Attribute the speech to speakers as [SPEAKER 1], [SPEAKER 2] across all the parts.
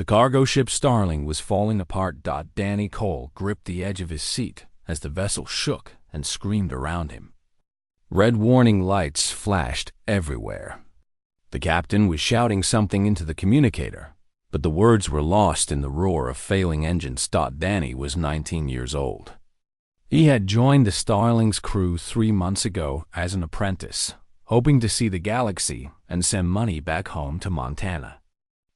[SPEAKER 1] The cargo ship Starling was falling apart. Danny Cole gripped the edge of his seat as the vessel shook and screamed around him. Red warning lights flashed everywhere. The captain was shouting something into the communicator, but the words were lost in the roar of failing engines. Danny was 19 years old. He had joined the Starling's crew 3 months ago as an apprentice, hoping to see the galaxy and send money back home to Montana.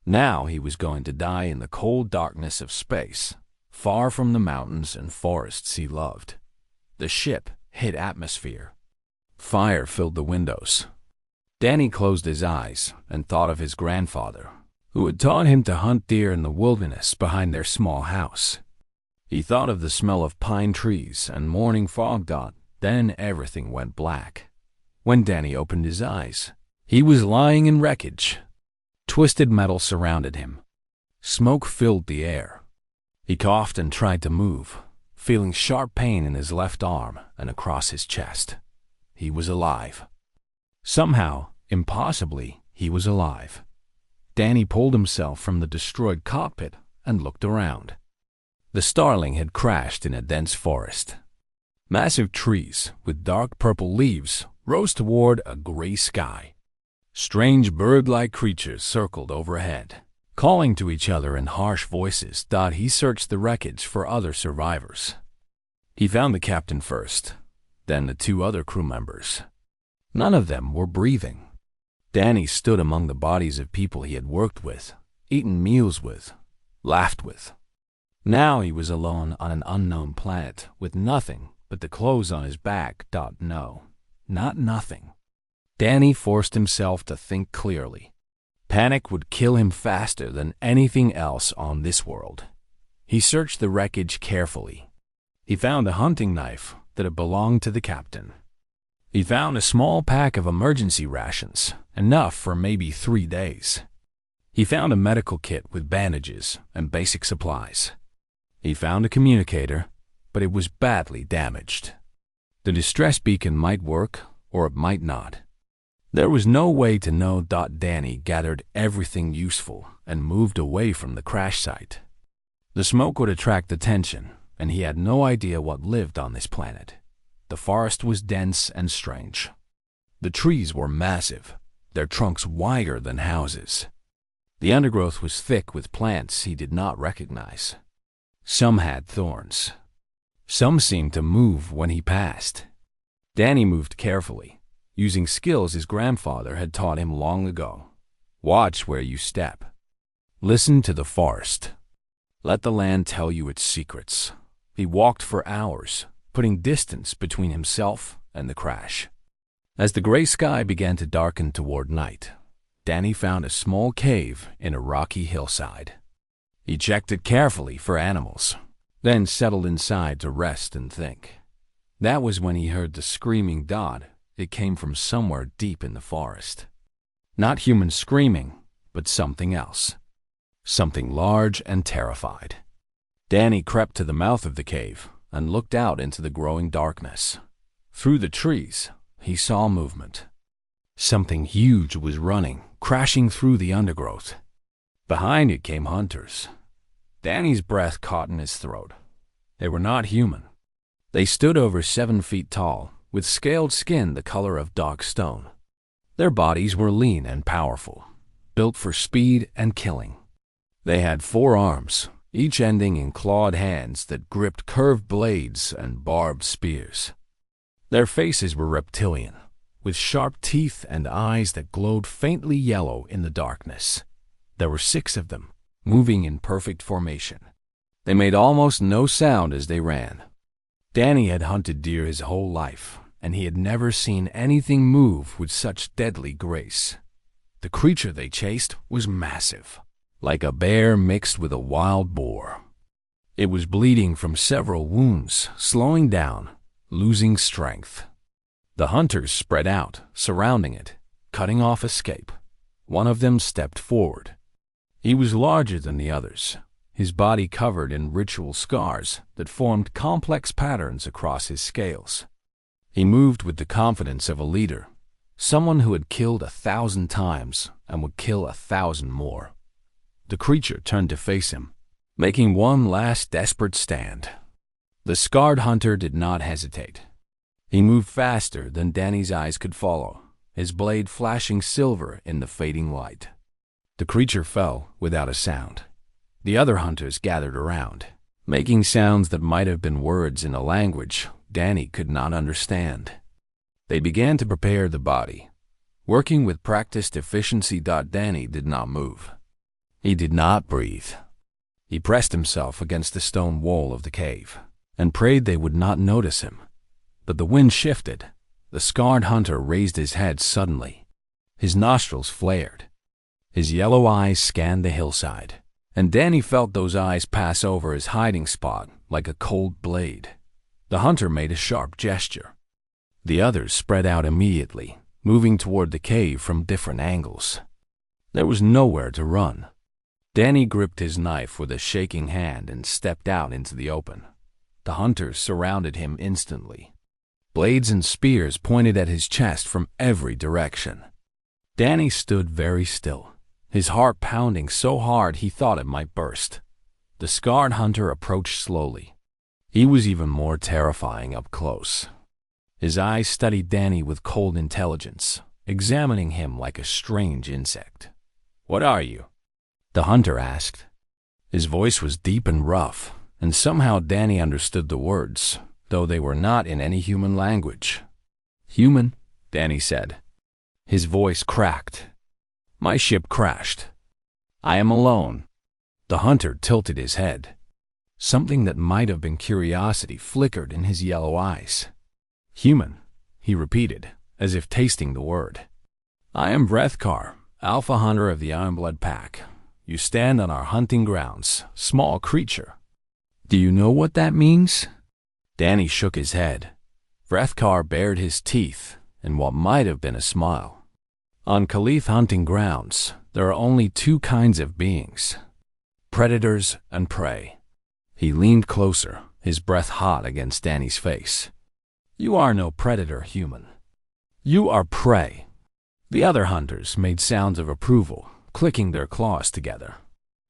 [SPEAKER 1] Now he was going to die in the cold darkness of space, far from the mountains and forests he loved. The ship hit atmosphere. Fire filled the windows. Danny closed his eyes and thought of his grandfather, who had taught him to hunt deer in the wilderness behind their small house. He thought of the smell of pine trees and morning fog. Then everything went black. When Danny opened his eyes, he was lying in wreckage. Twisted metal surrounded him. Smoke filled the air. He coughed and tried to move, feeling sharp pain in his left arm and across his chest. He was alive. Somehow, impossibly, he was alive. Danny pulled himself from the destroyed cockpit and looked around. The Starling had crashed in a dense forest. Massive trees with dark purple leaves rose toward a gray sky. Strange bird-like creatures circled overhead, calling to each other in harsh voices. He searched the wreckage for other survivors. He found the captain first, then the 2 other crew members. None of them were breathing. Danny stood among the bodies of people he had worked with, eaten meals with, laughed with. Now he was alone on an unknown planet with nothing but the clothes on his back. No, not nothing. Danny forced himself to think clearly. Panic would kill him faster than anything else on this world. He searched the wreckage carefully. He found a hunting knife that had belonged to the captain. He found a small pack of emergency rations, enough for maybe 3 days. He found a medical kit with bandages and basic supplies. He found a communicator, but it was badly damaged. The distress beacon might work, or it might not. There was no way to know. Danny gathered everything useful and moved away from the crash site. The smoke would attract attention, and he had no idea what lived on this planet. The forest was dense and strange. The trees were massive, their trunks wider than houses. The undergrowth was thick with plants he did not recognize. Some had thorns. Some seemed to move when he passed. Danny moved carefully, using skills his grandfather had taught him long ago. Watch where you step. Listen to the forest. Let the land tell you its secrets. He walked for hours, putting distance between himself and the crash. As the gray sky began to darken toward night, Danny found a small cave in a rocky hillside. He checked it carefully for animals, then settled inside to rest and think. That was when he heard the screaming. It came from somewhere deep in the forest. Not human screaming, but something else. Something large and terrified. Danny crept to the mouth of the cave and looked out into the growing darkness. Through the trees, he saw movement. Something huge was running, crashing through the undergrowth. Behind it came hunters. Danny's breath caught in his throat. They were not human. They stood over 7 feet tall, with scaled skin the color of dark stone. Their bodies were lean and powerful, built for speed and killing. They had 4 arms, each ending in clawed hands that gripped curved blades and barbed spears. Their faces were reptilian, with sharp teeth and eyes that glowed faintly yellow in the darkness. There were 6 of them, moving in perfect formation. They made almost no sound as they ran. Danny had hunted deer his whole life, and he had never seen anything move with such deadly grace. The creature they chased was massive, like a bear mixed with a wild boar. It was bleeding from several wounds, slowing down, losing strength. The hunters spread out, surrounding it, cutting off escape. One of them stepped forward. He was larger than the others, his body covered in ritual scars that formed complex patterns across his scales. He moved with the confidence of a leader, someone who had killed 1,000 times and would kill 1,000 more. the creature turned to face him, making one last desperate stand. The scarred hunter did not hesitate. He moved faster than Danny's eyes could follow, his blade flashing silver in the fading light. The creature fell without a sound. The other hunters gathered around, making sounds that might have been words in a language Danny could not understand. They began to prepare the body, working with practiced efficiency. Danny did not move. He did not breathe. He pressed himself against the stone wall of the cave and prayed they would not notice him. But the wind shifted. The scarred hunter raised his head suddenly. His nostrils flared. His yellow eyes scanned the hillside, and Danny felt those eyes pass over his hiding spot like a cold blade. The hunter made a sharp gesture. The others spread out immediately, moving toward the cave from different angles. There was nowhere to run. Danny gripped his knife with a shaking hand and stepped out into the open. The hunters surrounded him instantly. Blades and spears pointed at his chest from every direction. Danny stood very still, his heart pounding so hard he thought it might burst. The scarred hunter approached slowly. He was even more terrifying up close. His eyes studied Danny with cold intelligence, examining him like a strange insect. "What are you?" the hunter asked. His voice was deep and rough, and somehow Danny understood the words, though they were not in any human language. "Human," Danny said. His voice cracked. "My ship crashed. I am alone." The hunter tilted his head. Something that might have been curiosity flickered in his yellow eyes. "Human," he repeated, as if tasting the word. "I am Vrethkar, Alpha Hunter of the Ironblood Pack. You stand on our hunting grounds, small creature." "Do you know what that means?" Danny shook his head. Vrethkar bared his teeth in what might have been a smile. "On Khif hunting grounds, there are only two kinds of beings: predators and prey." He leaned closer, his breath hot against Danny's face. "You are no predator, human. You are prey." The other hunters made sounds of approval, clicking their claws together.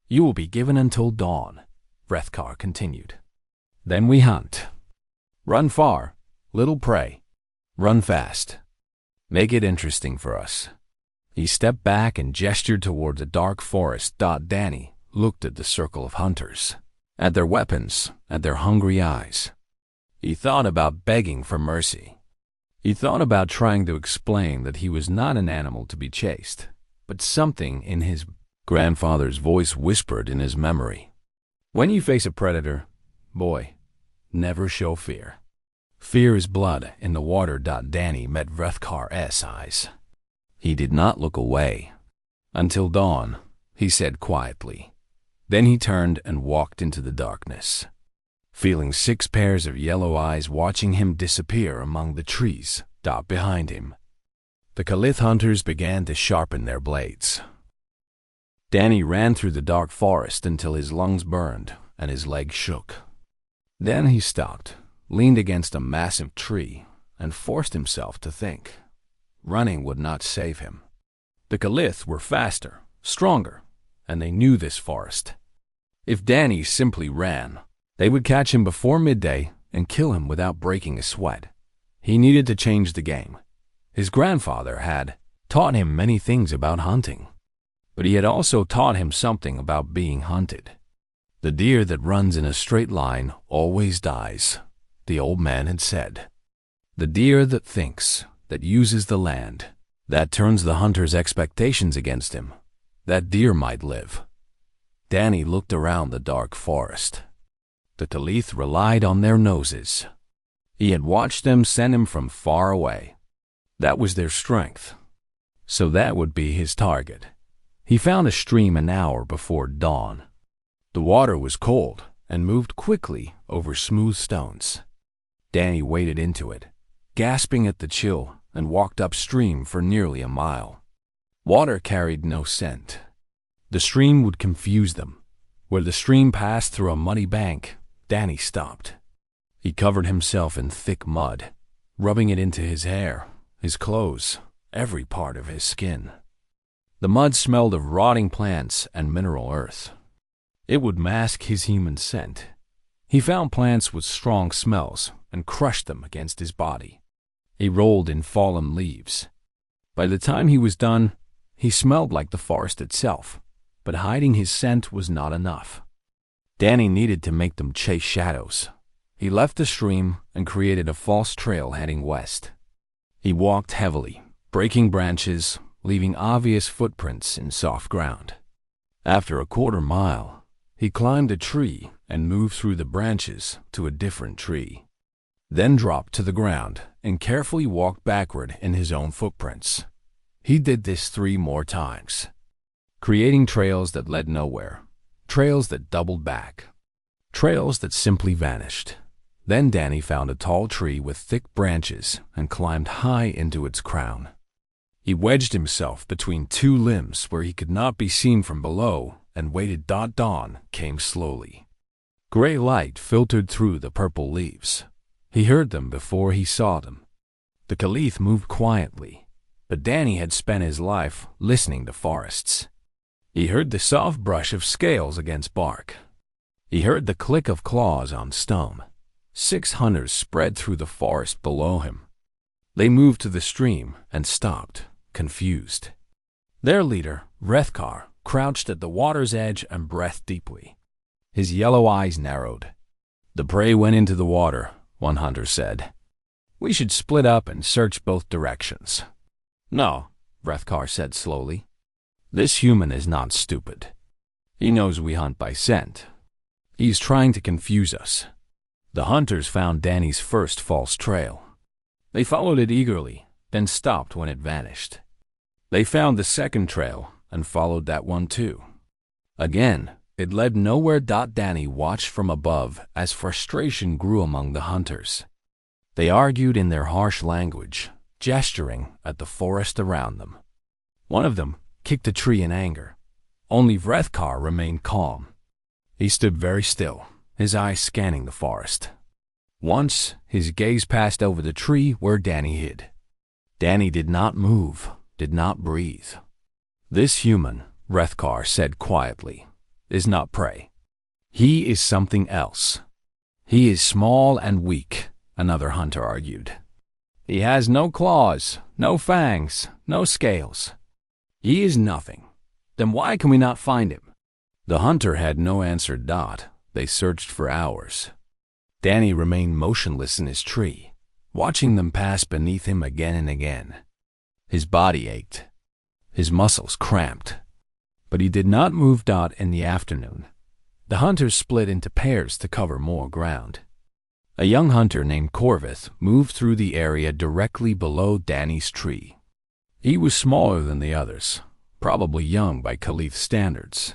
[SPEAKER 1] "You will be given until dawn," Vrethkar continued. "Then we hunt. Run far, little prey. Run fast. Make it interesting for us." He stepped back and gestured toward the dark forest. Danny looked at the circle of hunters, at their weapons, at their hungry eyes. He thought about begging for mercy. He thought about trying to explain that he was not an animal to be chased, but something in his grandfather's voice whispered in his memory. "When you face a predator, boy, never show fear. Fear is blood in the water." Danny met Vrethkar's eyes. He did not look away. "Until dawn," he said quietly. Then he turned and walked into the darkness, feeling 6 pairs of yellow eyes watching him disappear among the trees behind him. The Khif hunters began to sharpen their blades. Danny ran through the dark forest until his lungs burned and his legs shook. Then he stopped, leaned against a massive tree, and forced himself to think. Running would not save him. The Khif were faster, stronger, and they knew this forest. If Danny simply ran, they would catch him before midday and kill him without breaking a sweat. He needed to change the game. His grandfather had taught him many things about hunting, but he had also taught him something about being hunted. "The deer that runs in a straight line always dies," the old man had said. "The deer that thinks, that uses the land, that turns the hunter's expectations against him, that deer might live." Danny looked around the dark forest. The Khif relied on their noses. He had watched them send him from far away. That was their strength. So that would be his target. He found a stream an hour before dawn. The water was cold and moved quickly over smooth stones. Danny waded into it, gasping at the chill, and walked upstream for nearly a mile. Water carried no scent. The stream would confuse them. Where the stream passed through a muddy bank, Danny stopped. He covered himself in thick mud, rubbing it into his hair, his clothes, every part of his skin. The mud smelled of rotting plants and mineral earth. It would mask his human scent. He found plants with strong smells and crushed them against his body. He rolled in fallen leaves. By the time he was done, he smelled like the forest itself, but hiding his scent was not enough. Danny needed to make them chase shadows. He left the stream and created a false trail heading west. He walked heavily, breaking branches, leaving obvious footprints in soft ground. After a quarter mile, he climbed a tree and moved through the branches to a different tree, then dropped to the ground and carefully walked backward in his own footprints. He did this 3 more times, creating trails that led nowhere, trails that doubled back, trails that simply vanished. Then Danny found a tall tree with thick branches and climbed high into its crown. He wedged himself between 2 limbs where he could not be seen from below and waited. Dawn came slowly. Gray light filtered through the purple leaves. He heard them before he saw them. The Khif moved quietly, but Danny had spent his life listening to forests. He heard the soft brush of scales against bark. He heard the click of claws on stone. 6 hunters spread through the forest below him. They moved to the stream and stopped, confused. Their leader, Hrekar, crouched at the water's edge and breathed deeply. His yellow eyes narrowed. "The prey went into the water," one hunter said. "We should split up and search both directions." "No," Hrekar said slowly. "This human is not stupid. He knows we hunt by scent. He's trying to confuse us." The hunters found Danny's first false trail. They followed it eagerly, then stopped when it vanished. They found the second trail and followed that one too. Again, it led nowhere. Danny watched from above as frustration grew among the hunters. They argued in their harsh language, gesturing at the forest around them. One of them kicked a tree in anger. Only Hrekar remained calm. He stood very still, his eyes scanning the forest. Once, his gaze passed over the tree where Danny hid. Danny did not move, did not breathe. "This human," Hrekar said quietly, "is not prey. He is something else. He is small and weak," another hunter argued. "He has no claws, no fangs, no scales. He is nothing. Then why can we not find him?" The hunter had no answer. They searched for hours. Danny remained motionless in his tree, watching them pass beneath him again and again. His body ached. His muscles cramped. But he did not move. In the afternoon, the hunters split into pairs to cover more ground. A young hunter named Khif moved through the area directly below Danny's tree. He was smaller than the others, probably young by Khif standards.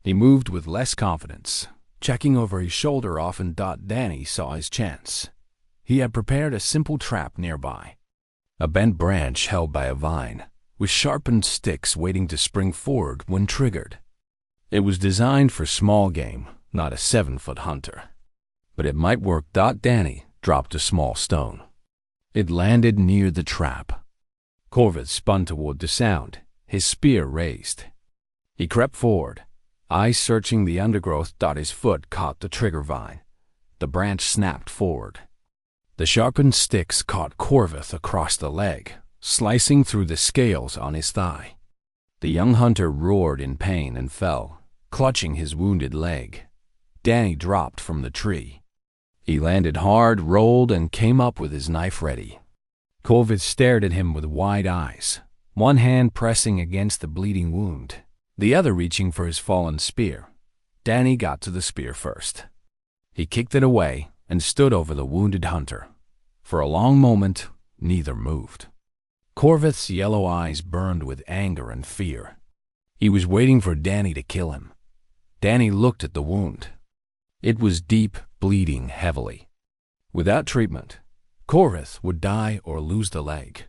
[SPEAKER 1] He moved with less confidence, checking over his shoulder often. Danny saw his chance. He had prepared a simple trap nearby. A bent branch held by a vine, with sharpened sticks waiting to spring forward when triggered. It was designed for small game, not a 7-foot hunter. But it might work. Danny dropped a small stone. It landed near the trap. Khif spun toward the sound, his spear raised. He crept forward, eyes searching the undergrowth. His foot caught the trigger vine. The branch snapped forward. The sharpened sticks caught Khif across the leg, slicing through the scales on his thigh. The young hunter roared in pain and fell, clutching his wounded leg. Danny dropped from the tree. He landed hard, rolled, and came up with his knife ready. Khif stared at him with wide eyes, one hand pressing against the bleeding wound, the other reaching for his fallen spear. Danny got to the spear first. He kicked it away and stood over the wounded hunter. For a long moment, neither moved. Khif's yellow eyes burned with anger and fear. He was waiting for Danny to kill him. Danny looked at the wound. It was deep, bleeding heavily. Without treatment, Khif would die or lose the leg.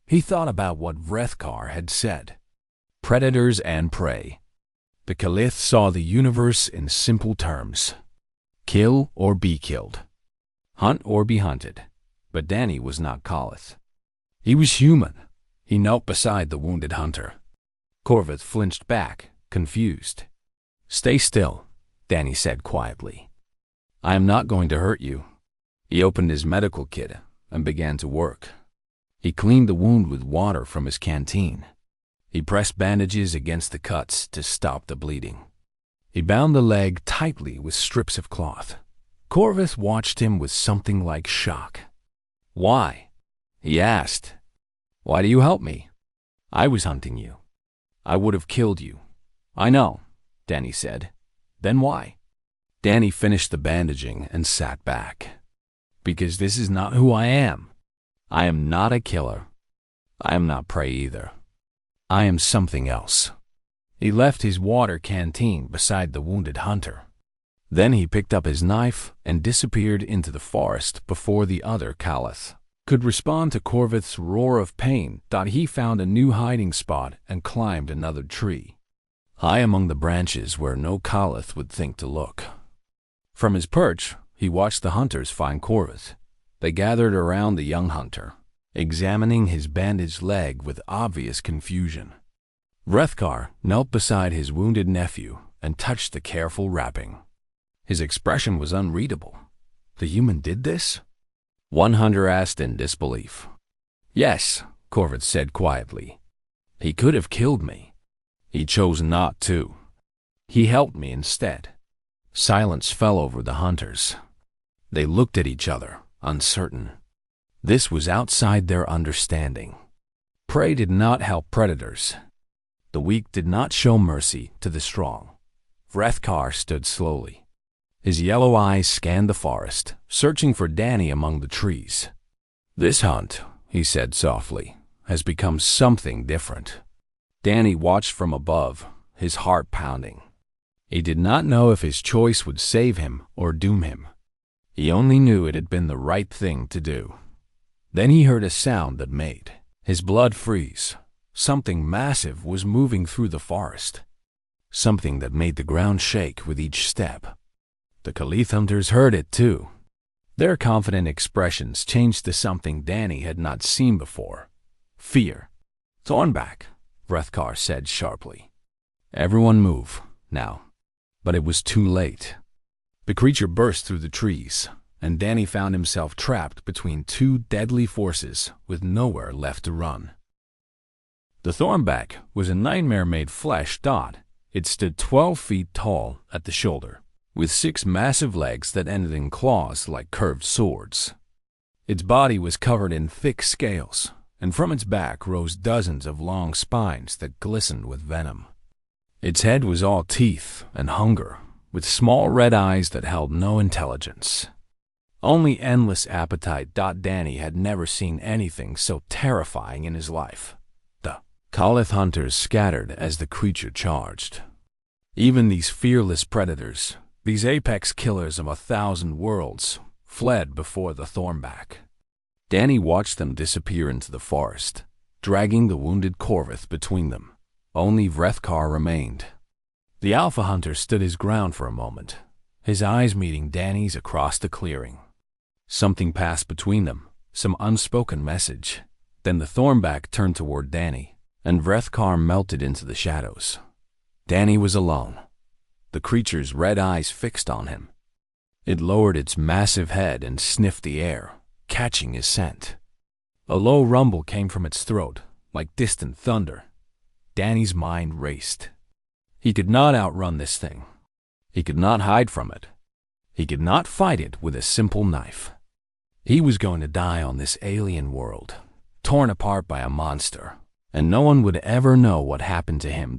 [SPEAKER 1] He thought about what Hrekar had said. Predators and prey. The Khif saw the universe in simple terms. Kill or be killed. Hunt or be hunted. But Danny was not Khif. He was human. He knelt beside the wounded hunter. Corvus flinched back, confused. "Stay still," Danny said quietly. "I am not going to hurt you." He opened his medical kit and began to work. He cleaned the wound with water from his canteen. He pressed bandages against the cuts to stop the bleeding. He bound the leg tightly with strips of cloth. Corvus watched him with something like shock. "Why?" he asked. "Why do you help me? I was hunting you. I would have killed you." "I know," Danny said. "Then why?" Danny finished the bandaging and sat back. "Because this is not who I am. I am not a killer. I am not prey either. I am something else." He left his water canteen beside the wounded hunter. Then he picked up his knife and disappeared into the forest before the other Caliph could respond to Corvus's roar of pain. He found a new hiding spot and climbed another tree, high among the branches where no Caliph would think to look. From his perch, he watched the hunters find Corvus. They gathered around the young hunter, examining his bandaged leg with obvious confusion. Vrethkar knelt beside his wounded nephew and touched the careful wrapping. His expression was unreadable. The human did this? One hunter asked in disbelief. "Yes," Corvus said quietly. "He could have killed me. He chose not to. He helped me instead." Silence fell over the hunters. They looked at each other, uncertain. This was outside their understanding. Prey did not help predators. The weak did not show mercy to the strong. Vrethkar stood slowly. His yellow eyes scanned the forest, searching for Danny among the trees. "This hunt," he said softly, "has become something different." Danny watched from above, his heart pounding. He did not know if his choice would save him or doom him. He only knew it had been the right thing to do. Then he heard a sound that made his blood freeze. Something massive was moving through the forest. Something that made the ground shake with each step. The Caliph hunters heard it too. Their confident expressions changed to something Danny had not seen before. Fear. "Thornback," Vrethkar said sharply. "Everyone move, now." But it was too late. The creature burst through the trees, and Danny found himself trapped between two deadly forces with nowhere left to run. The thornback was a nightmare-made flesh. It stood 12 feet tall at the shoulder, with 6 massive legs that ended in claws like curved swords. Its body was covered in thick scales, and from its back rose dozens of long spines that glistened with venom. Its head was all teeth and hunger, with small red eyes that held no intelligence. Only endless appetite. Danny had never seen anything so terrifying in his life. The Caliph hunters scattered as the creature charged. Even these fearless predators, these apex killers of 1,000 worlds, fled before the thornback. Danny watched them disappear into the forest, dragging the wounded Corvus between them. Only Vrethkar remained. The alpha hunter stood his ground for a moment, his eyes meeting Danny's across the clearing. Something passed between them, some unspoken message. Then the thornback turned toward Danny, and Vrethkar melted into the shadows. Danny was alone, the creature's red eyes fixed on him. It lowered its massive head and sniffed the air, catching his scent. A low rumble came from its throat, like distant thunder. Danny's mind raced. He could not outrun this thing. He could not hide from it. He could not fight it with a simple knife. He was going to die on this alien world, torn apart by a monster, and no one would ever know what happened to him.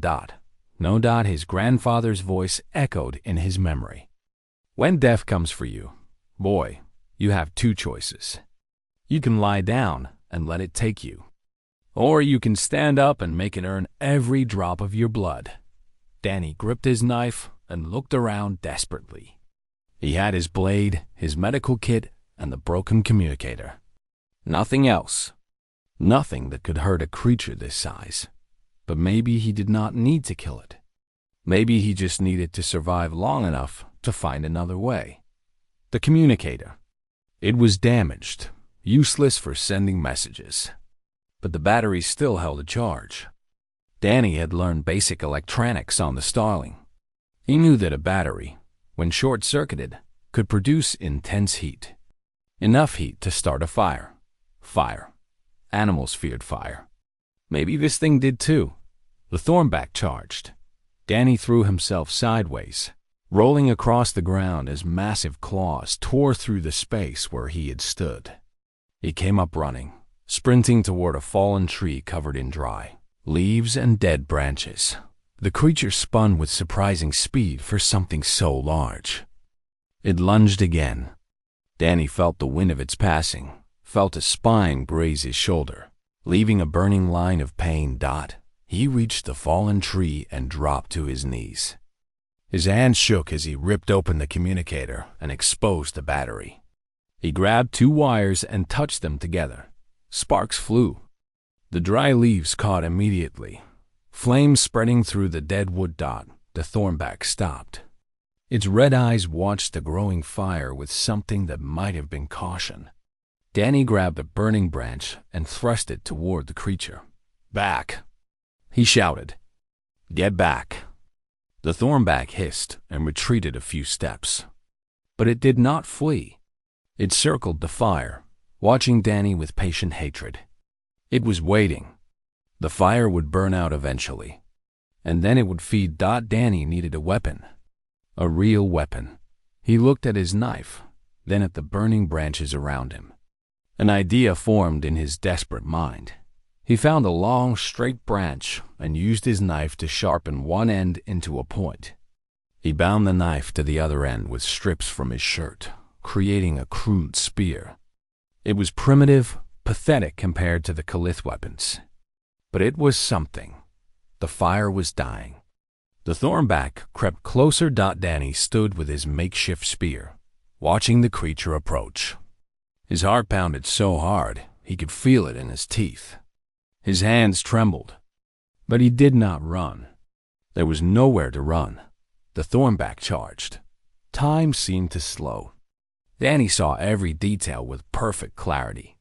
[SPEAKER 1] No. His grandfather's voice echoed in his memory. "When death comes for you, boy, you have 2 choices. You can lie down and let it take you, or you can stand up and make it earn every drop of your blood." Danny gripped his knife and looked around desperately. He had his blade, his medical kit, and the broken communicator. Nothing else. Nothing that could hurt a creature this size. But maybe he did not need to kill it. Maybe he just needed to survive long enough to find another way. The communicator. It was damaged, useless for sending messages. But the battery still held a charge. Danny had learned basic electronics on the Starling. He knew that a battery, when short-circuited, could produce intense heat. Enough heat to start a fire. Fire. Animals feared fire. Maybe this thing did too. The thornback charged. Danny threw himself sideways, rolling across the ground as massive claws tore through the space where he had stood. He came up running, sprinting toward a fallen tree covered in dry leaves and dead branches. The creature spun with surprising speed for something so large. It lunged again. Danny felt the wind of its passing, felt a spine graze his shoulder, leaving a burning line of pain. He reached the fallen tree and dropped to his knees. His hand shook as he ripped open the communicator and exposed the battery. He grabbed 2 wires and touched them together. Sparks flew. The dry leaves caught immediately. Flames spreading through the dead wood. The thornback stopped. Its red eyes watched the growing fire with something that might have been caution. Danny grabbed a burning branch and thrust it toward the creature. "Back!" he shouted. "Get back!" The thornback hissed and retreated a few steps. But it did not flee. It circled the fire, watching Danny with patient hatred. It was waiting. The fire would burn out eventually, and then it would feed. Danny needed a weapon. A real weapon. He looked at his knife, then at the burning branches around him. An idea formed in his desperate mind. He found a long, straight branch and used his knife to sharpen one end into a point. He bound the knife to the other end with strips from his shirt, creating a crude spear. It was primitive, pathetic compared to the Khif weapons. But it was something. The fire was dying. The thornback crept closer. Danny stood with his makeshift spear, watching the creature approach. His heart pounded so hard he could feel it in his teeth. His hands trembled, but he did not run. There was nowhere to run. The thornback charged. Time seemed to slow. Danny saw every detail with perfect clarity.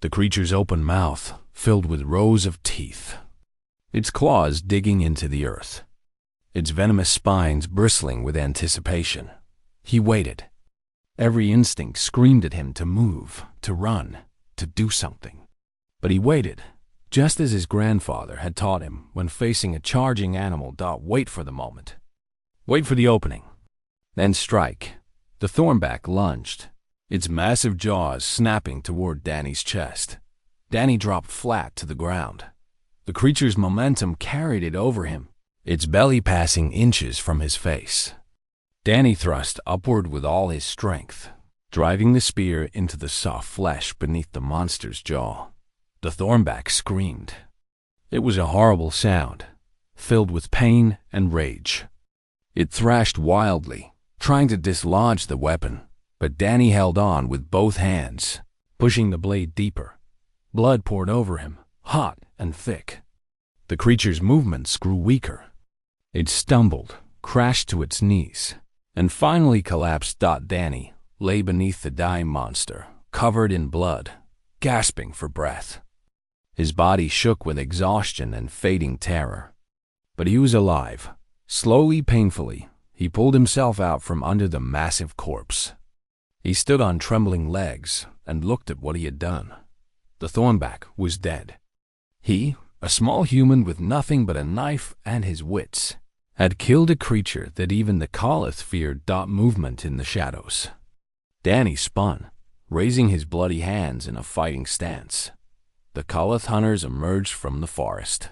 [SPEAKER 1] The creature's open mouth filled with rows of teeth, its claws digging into the earth, its venomous spines bristling with anticipation. He waited. Every instinct screamed at him to move, to run, to do something. But he waited, just as his grandfather had taught him when facing a charging animal. Wait for the moment. Wait for the opening. Then strike. The thornback lunged, its massive jaws snapping toward Danny's chest. Danny dropped flat to the ground. The creature's momentum carried it over him, its belly passing inches from his face. Danny thrust upward with all his strength, driving the spear into the soft flesh beneath the monster's jaw. The thornback screamed. It was a horrible sound, filled with pain and rage. It thrashed wildly, trying to dislodge the weapon, but Danny held on with both hands, pushing the blade deeper. Blood poured over him, hot and thick. The creature's movements grew weaker. It stumbled, crashed to its knees, and finally collapsed. Danny lay beneath the dying monster, covered in blood, gasping for breath. His body shook with exhaustion and fading terror. But he was alive. Slowly, painfully, he pulled himself out from under the massive corpse. He stood on trembling legs and looked at what he had done. The thornback was dead. He, a small human with nothing but a knife and his wits, had killed a creature that even the Khif feared. Movement in the shadows. Danny spun, raising his bloody hands in a fighting stance. The Khif hunters emerged from the forest.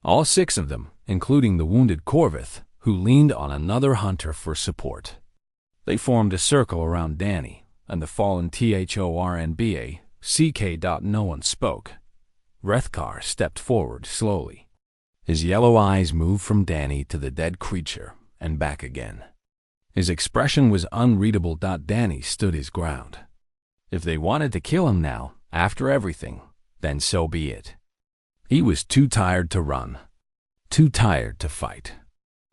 [SPEAKER 1] All 6 of them, including the wounded Khif, who leaned on another hunter for support. They formed a circle around Danny and the fallen thornback. No one spoke. Rethkar stepped forward slowly. His yellow eyes moved from Danny to the dead creature and back again. His expression was unreadable. Danny stood his ground. If they wanted to kill him now, after everything, then so be it. He was too tired to run, too tired to fight.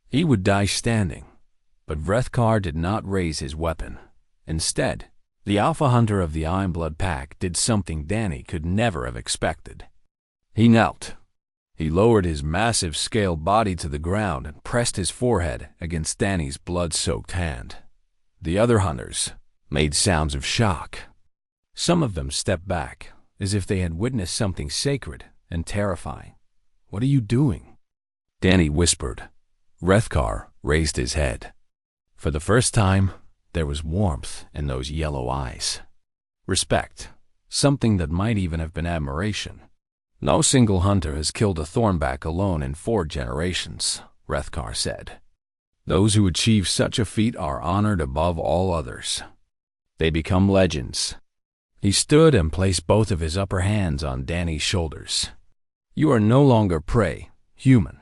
[SPEAKER 1] He would die standing. But Rethkar did not raise his weapon. Instead, the alpha hunter of the Ironblood pack did something Danny could never have expected. He knelt. He lowered his massive scaled body to the ground and pressed his forehead against Danny's blood-soaked hand. The other hunters made sounds of shock. Some of them stepped back, as if they had witnessed something sacred and terrifying. "What are you doing?" Danny whispered. Rethkar raised his head. For the first time, there was warmth in those yellow eyes. Respect, something that might even have been admiration. "No single hunter has killed a thornback alone in 4 generations, Rethkar said. "Those who achieve such a feat are honored above all others. They become legends." He stood and placed both of his upper hands on Danny's shoulders. "You are no longer prey, human.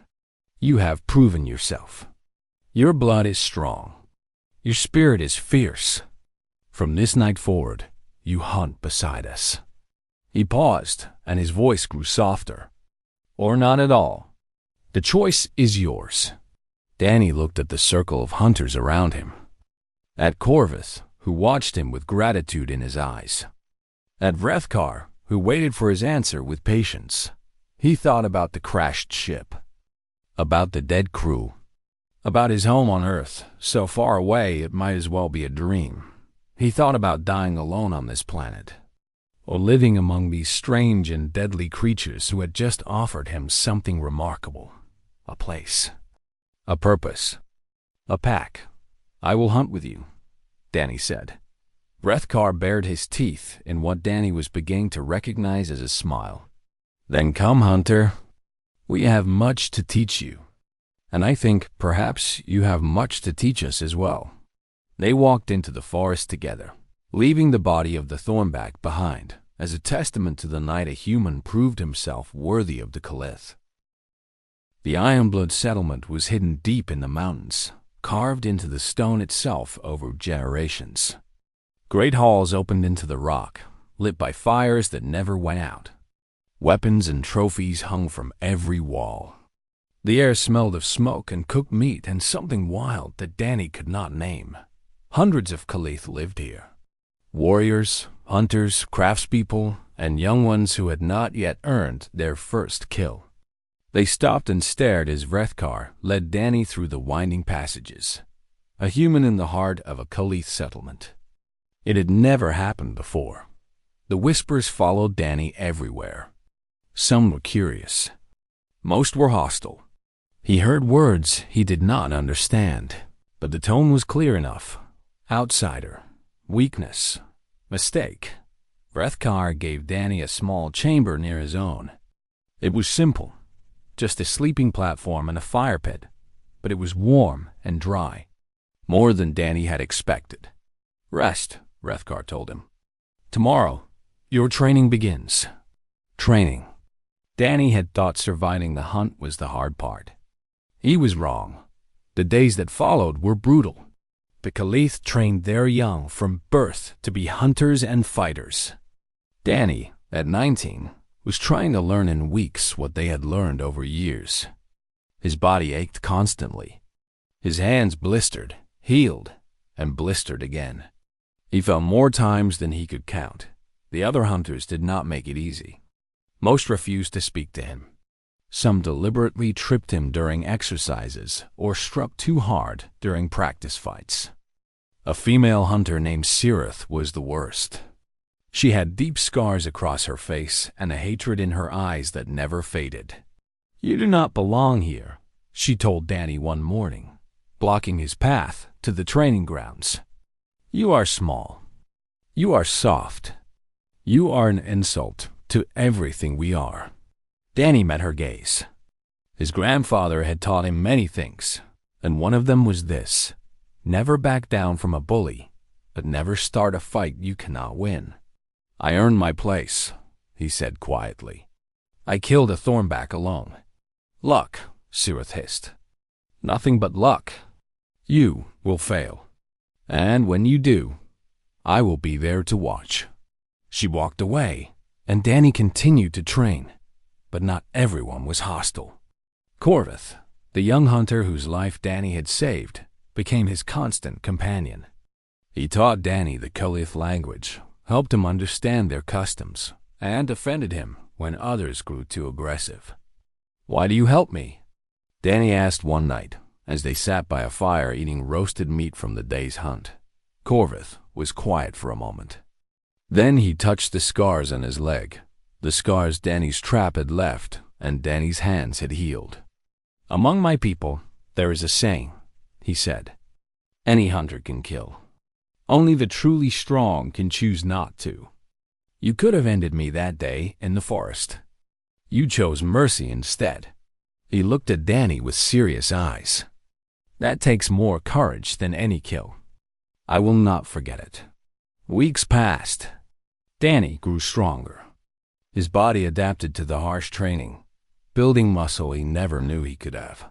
[SPEAKER 1] You have proven yourself. Your blood is strong. Your spirit is fierce. From this night forward, you hunt beside us." He paused, and his voice grew softer. "Or not at all. The choice is yours." Danny looked at the circle of hunters around him. At Corvus, who watched him with gratitude in his eyes. At Rethkar, who waited for his answer with patience. He thought about the crashed ship. About the dead crew. About his home on Earth, so far away it might as well be a dream. He thought about dying alone on this planet, or living among these strange and deadly creatures who had just offered him something remarkable. A place. A purpose. A pack. "I will hunt with you," Danny said. Rethkar bared his teeth in what Danny was beginning to recognize as a smile. "Then come, hunter. We have much to teach you. And I think perhaps you have much to teach us as well." They walked into the forest together, leaving the body of the thornback behind as a testament to the night a human proved himself worthy of the Khif. The Ironblood settlement was hidden deep in the mountains, carved into the stone itself over generations. Great halls opened into the rock, lit by fires that never went out. Weapons and trophies hung from every wall. The air smelled of smoke and cooked meat and something wild that Danny could not name. Hundreds of Khif lived here. Warriors, hunters, craftspeople, and young ones who had not yet earned their first kill. They stopped and stared as Rethkar led Danny through the winding passages. A human in the heart of a Khif settlement. It had never happened before. The whispers followed Danny everywhere. Some were curious. Most were hostile. He heard words he did not understand, but the tone was clear enough. Outsider, weakness, mistake. Rethkar gave Danny a small chamber near his own. It was simple, just a sleeping platform and a fire pit, but it was warm and dry, more than Danny had expected. "Rest," Rethkar told him. "Tomorrow, your training begins." Training. Danny had thought surviving the hunt was the hard part. He was wrong. The days that followed were brutal. The Khif trained their young from birth to be hunters and fighters. Danny, at 19, was trying to learn in weeks what they had learned over years. His body ached constantly. His hands blistered, healed, and blistered again. He fell more times than he could count. The other hunters did not make it easy. Most refused to speak to him. Some deliberately tripped him during exercises or struck too hard during practice fights. A female hunter named Sirith was the worst. She had deep scars across her face and a hatred in her eyes that never faded. "You do not belong here," she told Danny one morning, blocking his path to the training grounds. "You are small. You are soft. You are an insult to everything we are." Danny met her gaze. His grandfather had taught him many things, and one of them was this: never back down from a bully, but never start a fight you cannot win. "I earned my place," he said quietly. "I killed a thornback alone." "Luck," Sirith hissed. "Nothing but luck. You will fail. And when you do, I will be there to watch." She walked away, and Danny continued to train. But not everyone was hostile. Corvus, the young hunter whose life Danny had saved, became his constant companion. He taught Danny the Khif language, helped him understand their customs, and defended him when others grew too aggressive. "Why do you help me?" Danny asked one night, as they sat by a fire eating roasted meat from the day's hunt. Corvith was quiet for a moment. Then he touched the scars on his leg, the scars Danny's trap had left and Danny's hands had healed. "Among my people, there is a saying," he said. "Any hunter can kill. Only the truly strong can choose not to. You could have ended me that day in the forest. You chose mercy instead." He looked at Danny with serious eyes. "That takes more courage than any kill. I will not forget it." Weeks passed. Danny grew stronger. His body adapted to the harsh training, building muscle he never knew he could have.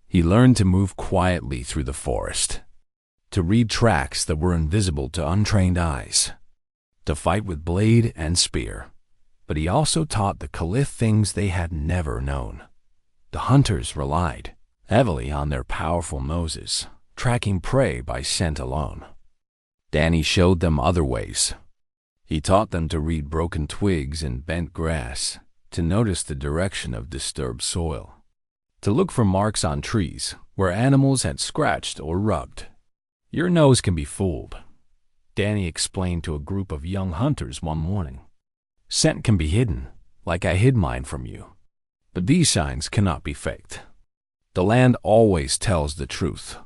[SPEAKER 1] He learned to move quietly through the forest, to read tracks that were invisible to untrained eyes, to fight with blade and spear. But he also taught the Khif things they had never known. The hunters relied heavily on their powerful noses, tracking prey by scent alone. Danny showed them other ways. He taught them to read broken twigs and bent grass, to notice the direction of disturbed soil, to look for marks on trees where animals had scratched or rubbed. "Your nose can be fooled," Danny explained to a group of young hunters one morning. "Scent can be hidden, like I hid mine from you. But these signs cannot be faked. The land always tells the truth."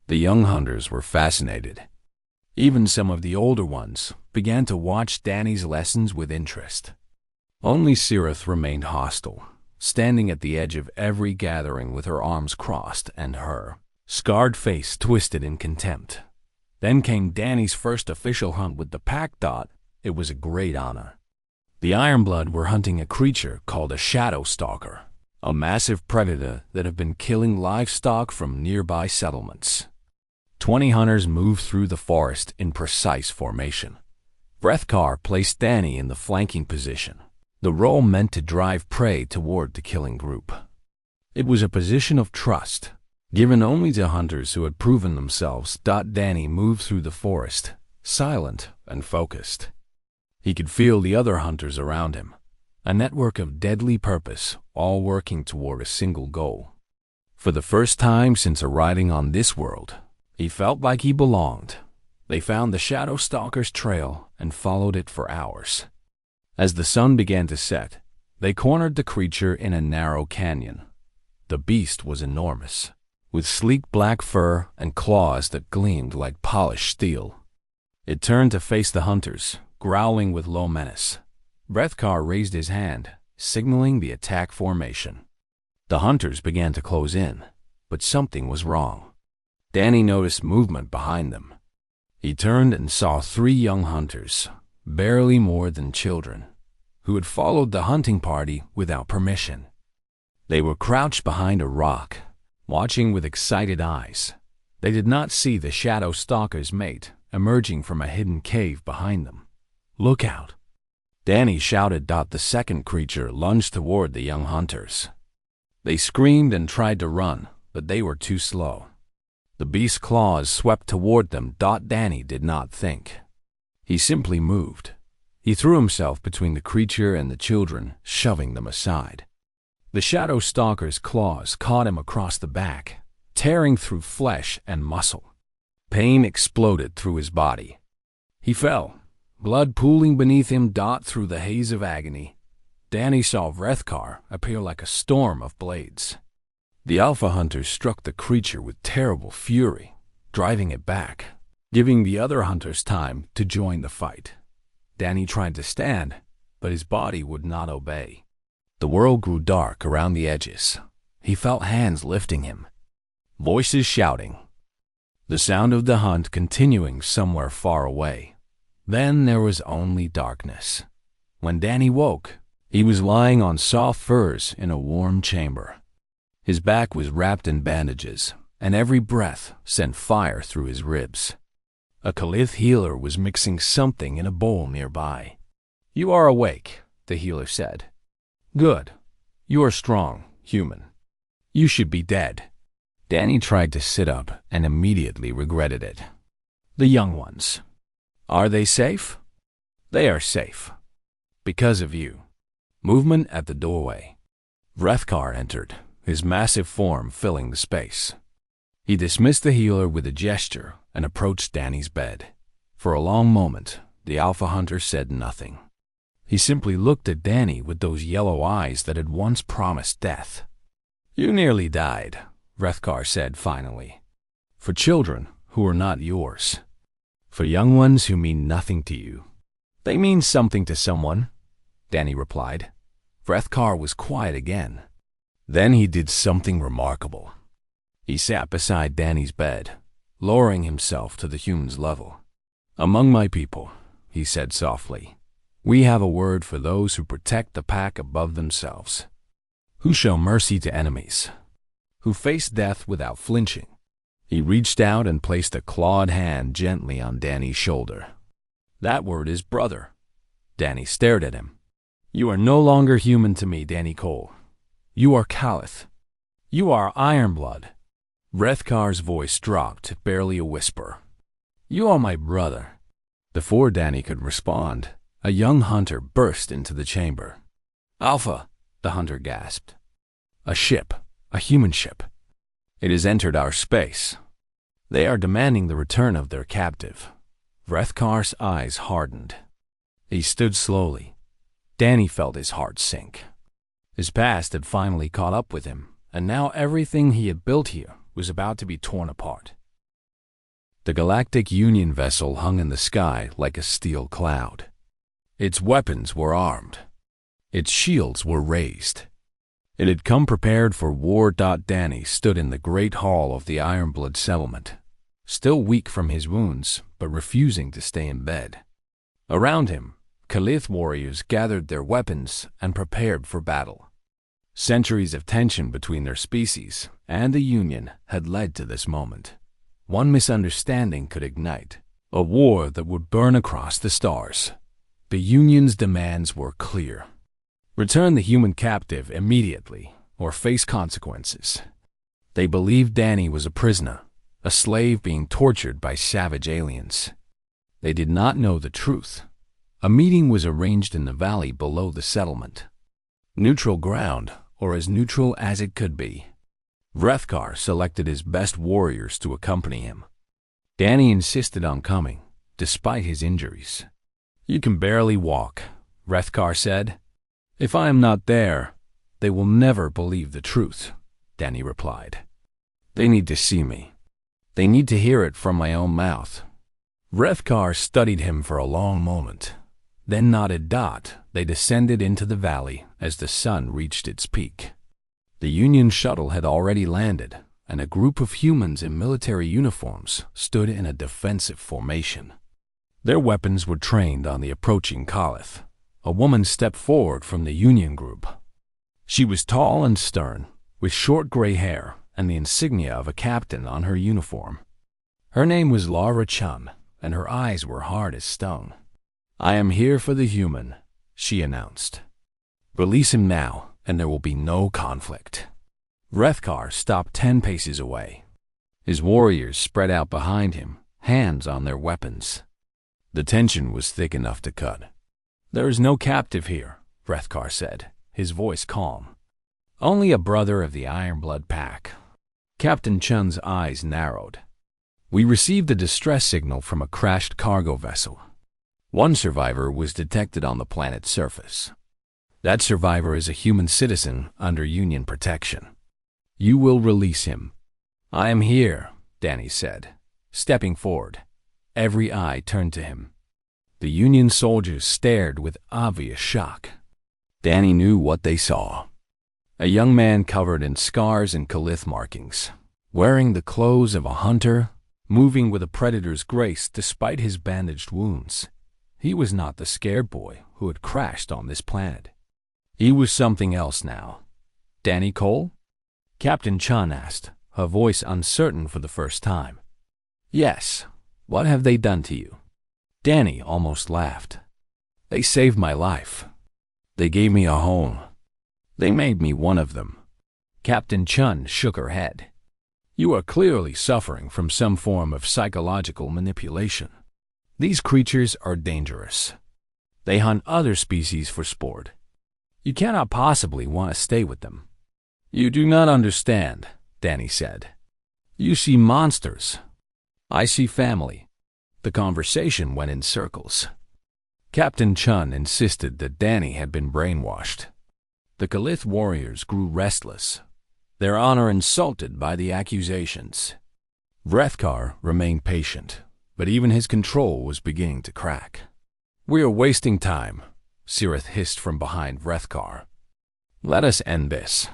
[SPEAKER 1] The young hunters were fascinated. Even some of the older ones began to watch Danny's lessons with interest. Only Sirith remained hostile, standing at the edge of every gathering with her arms crossed and her scarred face twisted in contempt. Then came Danny's first official hunt with the pack. It was a great honor. The Ironblood were hunting a creature called a shadow stalker, a massive predator that had been killing livestock from nearby settlements. 20 hunters moved through the forest in precise formation. Brethkar placed Danny in the flanking position, the role meant to drive prey toward the killing group. It was a position of trust, given only to hunters who had proven themselves. Danny moved through the forest, silent and focused. He could feel the other hunters around him, a network of deadly purpose, all working toward a single goal. For the first time since arriving on this world, he felt like he belonged. They found the Shadow Stalker's trail and followed it for hours. As the sun began to set, they cornered the creature in a narrow canyon. The beast was enormous, with sleek black fur and claws that gleamed like polished steel. It turned to face the hunters, growling with low menace. Brethkar raised his hand, signaling the attack formation. The hunters began to close in, but something was wrong. Danny noticed movement behind them. He turned and saw 3 young hunters, barely more than children, who had followed the hunting party without permission. They were crouched behind a rock, watching with excited eyes. They did not see the Shadow Stalker's mate emerging from a hidden cave behind them. "Look out!" Danny shouted. The second creature lunged toward the young hunters. They screamed and tried to run, but they were too slow. The beast's claws swept toward them. Danny did not think. He simply moved. He threw himself between the creature and the children, shoving them aside. The Shadow Stalker's claws caught him across the back, tearing through flesh and muscle. Pain exploded through his body. He fell, blood pooling beneath him. Through the haze of agony, Danny saw Brethkar appear like a storm of blades. The alpha hunters struck the creature with terrible fury, driving it back, giving the other hunters time to join the fight. Danny tried to stand, but his body would not obey. The world grew dark around the edges. He felt hands lifting him, voices shouting, the sound of the hunt continuing somewhere far away. Then there was only darkness. When Danny woke, he was lying on soft furs in a warm chamber. His back was wrapped in bandages, and every breath sent fire through his ribs. A Khif healer was mixing something in a bowl nearby. "You are awake," the healer said. "Good. You are strong, human. You should be dead." Danny tried to sit up and immediately regretted it. "The young ones. Are they safe?" "They are safe. Because of you." Movement at the doorway. Rethkar entered, his massive form filling the space. He dismissed the healer with a gesture and approached Danny's bed. For a long moment, the Alpha Hunter said nothing. He simply looked at Danny with those yellow eyes that had once promised death. "You nearly died," Rethkar said finally. "For children who are not yours. For young ones who mean nothing to you." "They mean something to someone," Danny replied. Rethkar was quiet again. Then he did something remarkable. He sat beside Danny's bed, lowering himself to the human's level. "Among my people," he said softly, "we have a word for those who protect the pack above themselves, who show mercy to enemies, who face death without flinching." He reached out and placed a clawed hand gently on Danny's shoulder. "That word is brother." Danny stared at him. "You are no longer human to me, Danny Cole. You are Khif. You are Ironblood." Rethkar's voice dropped, barely a whisper. "You are my brother." Before Danny could respond, a young hunter burst into the chamber. "Alpha," the hunter gasped. "A ship, a human ship. It has entered our space. They are demanding the return of their captive." Rethkar's eyes hardened. He stood slowly. Danny felt his heart sink. His past had finally caught up with him, and now everything he had built here was about to be torn apart. The Galactic Union vessel hung in the sky like a steel cloud. Its weapons were armed. Its shields were raised. It had come prepared for war. Danny stood in the great hall of the Ironblood settlement, still weak from his wounds, but refusing to stay in bed. Around him, Khif warriors gathered their weapons and prepared for battle. Centuries of tension between their species and the Union had led to this moment. One misunderstanding could ignite a war that would burn across the stars. The Union's demands were clear. Return the human captive immediately, or face consequences. They believed Danny was a prisoner, a slave being tortured by savage aliens. They did not know the truth. A meeting was arranged in the valley below the settlement. Neutral ground, or as neutral as it could be. Rethkar selected his best warriors to accompany him. Danny insisted on coming, despite his injuries. "You can barely walk," Rethkar said. "If I am not there, they will never believe the truth," Danny replied. "They need to see me. They need to hear it from my own mouth." Rethkar studied him for a long moment, then nodded. They descended into the valley as the sun reached its peak. The Union shuttle had already landed, and a group of humans in military uniforms stood in a defensive formation. Their weapons were trained on the approaching Khif. A woman stepped forward from the Union group. She was tall and stern, with short gray hair and the insignia of a captain on her uniform. Her name was Laura Chun, and her eyes were hard as stone. "I am here for the human," she announced. "Release him now, and there will be no conflict." Rethkar stopped 10 paces away. His warriors spread out behind him, hands on their weapons. The tension was thick enough to cut. "There is no captive here," Rethkar said, his voice calm. "Only a brother of the Ironblood pack." Captain Chun's eyes narrowed. "We received a distress signal from a crashed cargo vessel. One survivor was detected on the planet's surface. That survivor is a human citizen under Union protection. You will release him." "I am here," Danny said, stepping forward. Every eye turned to him. The Union soldiers stared with obvious shock. Danny knew what they saw. A young man covered in scars and Khif markings, wearing the clothes of a hunter, moving with a predator's grace despite his bandaged wounds. He was not the scared boy who had crashed on this planet. He was something else now. "Danny Cole?" Captain Chun asked, her voice uncertain for the first time. "Yes. What have they done to you?" Danny almost laughed. "They saved my life. They gave me a home. They made me one of them." Captain Chun shook her head. "You are clearly suffering from some form of psychological manipulation. These creatures are dangerous. They hunt other species for sport. You cannot possibly want to stay with them. You do not understand, Danny said. You see monsters. I see family. The conversation went in circles. Captain Chun insisted that Danny had been brainwashed. The Khif warriors grew restless, their honor insulted by the accusations. Vrethkar remained patient, but even his control was beginning to crack. We are wasting time, Sirith hissed from behind Vrethkar. Let us end this.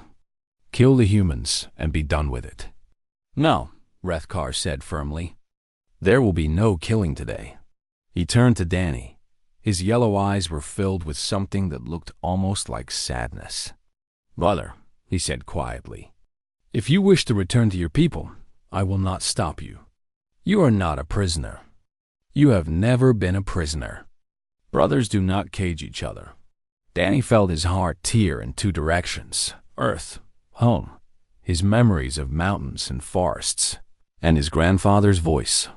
[SPEAKER 1] Kill the humans and be done with it. No, Vrethkar said firmly. There will be no killing today. He turned to Danny. His yellow eyes were filled with something that looked almost like sadness. Brother, he said quietly, if you wish to return to your people, I will not stop you. You are not a prisoner. You have never been a prisoner. Brothers do not cage each other. Danny felt his heart tear in two directions: earth, home, his memories of mountains and forests, and his grandfather's voice.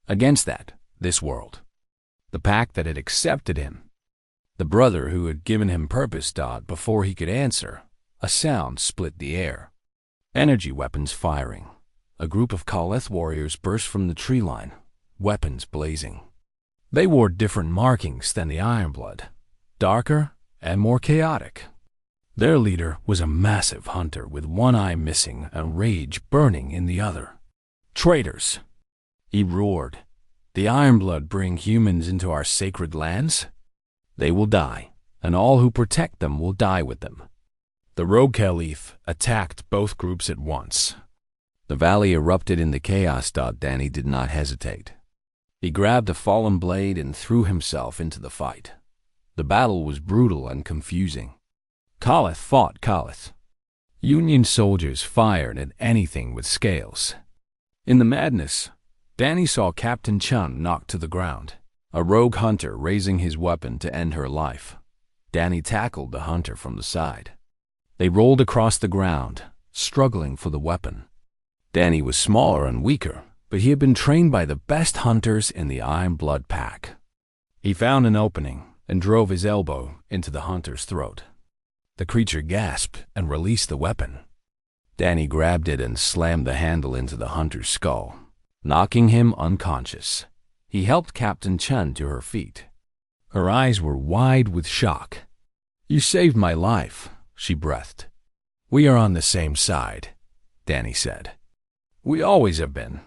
[SPEAKER 1] Against that, this world. The pack that had accepted him. The brother who had given him purpose. Before he could answer, a sound split the air. Energy weapons firing. A group of Khif warriors burst from the tree line, weapons blazing. They wore different markings than the Ironblood, darker and more chaotic. Their leader was a massive hunter with one eye missing and rage burning in the other. Traitors! He roared. The Ironblood bring humans into our sacred lands? They will die, and all who protect them will die with them. The rogue Khif attacked both groups at once. The valley erupted into chaos. Danny did not hesitate. He grabbed a fallen blade and threw himself into the fight. The battle was brutal and confusing. Khif fought Khif. Union soldiers fired at anything with scales. In the madness, Danny saw Captain Chun knocked to the ground, a rogue hunter raising his weapon to end her life. Danny tackled the hunter from the side. They rolled across the ground, struggling for the weapon. Danny was smaller and weaker, but he had been trained by the best hunters in the Ironblood pack. He found an opening and drove his elbow into the hunter's throat. The creature gasped and released the weapon. Danny grabbed it and slammed the handle into the hunter's skull, knocking him unconscious. He helped Captain Chun to her feet. Her eyes were wide with shock. You saved my life, she breathed. We are on the same side, Danny said. We always have been.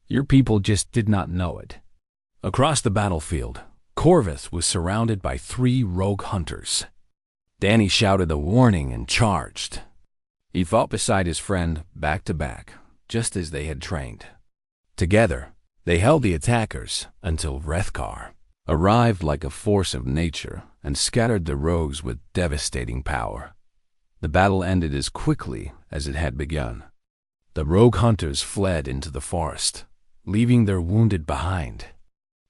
[SPEAKER 1] Your people just did not know it. Across the battlefield, Corvus was surrounded by 3 rogue hunters. Danny shouted a warning and charged. He fought beside his friend back to back, just as they had trained. Together, they held the attackers until Vrethkar arrived like a force of nature and scattered the rogues with devastating power. The battle ended as quickly as it had begun. The rogue hunters fled into the forest, leaving their wounded behind.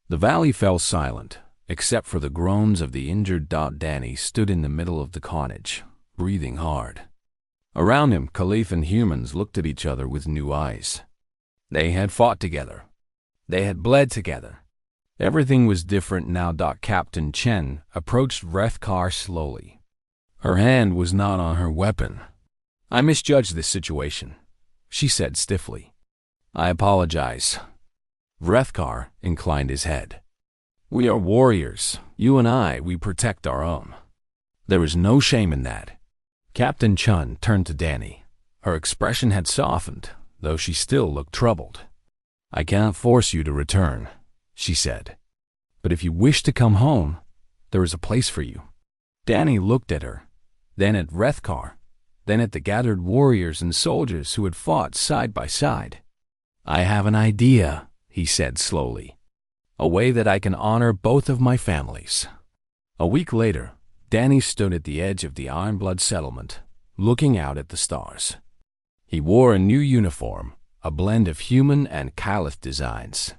[SPEAKER 1] The valley fell silent, except for the groans of the injured. Danny stood in the middle of the carnage, breathing hard. Around him, Khif and humans looked at each other with new eyes. They had fought together. They had bled together. Everything was different now. Captain Chen approached Vrethkar slowly. Her hand was not on her weapon. I misjudged this situation, she said stiffly. I apologize. Vrethkar inclined his head. We are warriors. You and I, we protect our own. There is no shame in that. Captain Chun turned to Danny. Her expression had softened, though she still looked troubled. I cannot force you to return, she said. But if you wish to come home, there is a place for you. Danny looked at her, then at Vrethkar, then at the gathered warriors and soldiers who had fought side by side. I have an idea, he said slowly. A way that I can honor both of my families. A week later, Danny stood at the edge of the Ironblood settlement, looking out at the stars. He wore a new uniform, a blend of human and Khif designs.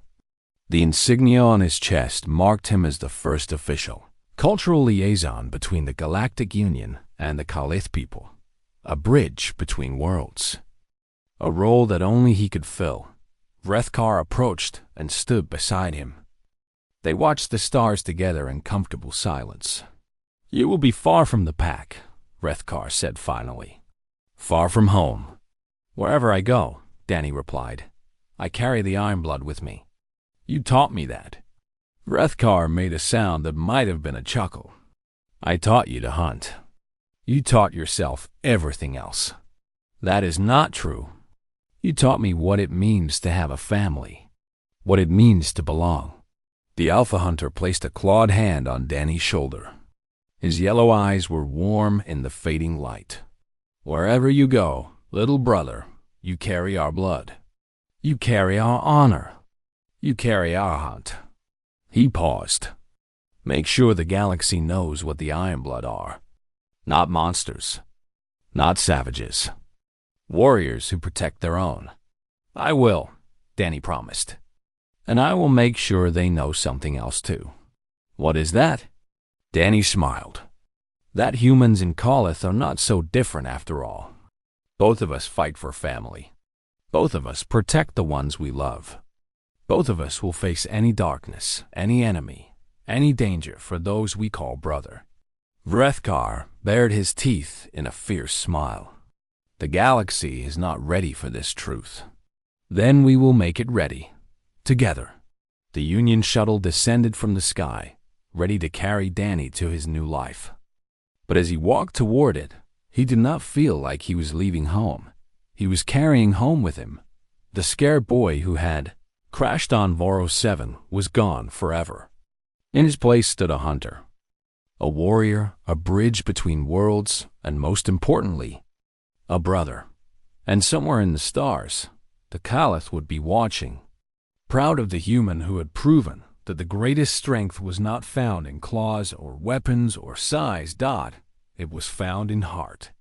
[SPEAKER 1] The insignia on his chest marked him as the first official, cultural liaison between the Galactic Union and the Khif people, a bridge between worlds. A role that only he could fill. Vrethkar approached and stood beside him. They watched the stars together in comfortable silence. You will be far from the pack, Rethkar said finally. Far from home. Wherever I go, Danny replied, I carry the Ironblood with me. You taught me that. Rethkar made a sound that might have been a chuckle. I taught you to hunt. You taught yourself everything else. That is not true. You taught me what it means to have a family, what it means to belong. The Alpha Hunter placed a clawed hand on Danny's shoulder. His yellow eyes were warm in the fading light. Wherever you go, little brother, you carry our blood. You carry our honor. You carry our hunt. He paused. Make sure the galaxy knows what the Ironblood are. Not monsters. Not savages. Warriors who protect their own. I will, Danny promised. And I will make sure they know something else too. What is that? Danny smiled. That humans in Khif are not so different after all. Both of us fight for family. Both of us protect the ones we love. Both of us will face any darkness, any enemy, any danger for those we call brother. Rethkar bared his teeth in a fierce smile. The galaxy is not ready for this truth. Then we will make it ready. Together. The Union shuttle descended from the sky, ready to carry Danny to his new life. But as he walked toward it, he did not feel like he was leaving home. He was carrying home with him. The scared boy who had crashed on Voro 7 was gone forever. In his place stood a hunter. A warrior, a bridge between worlds, and most importantly, a brother. And somewhere in the stars, the Khif would be watching, proud of the human who had proven that the greatest strength was not found in claws or weapons or size. It was found in heart.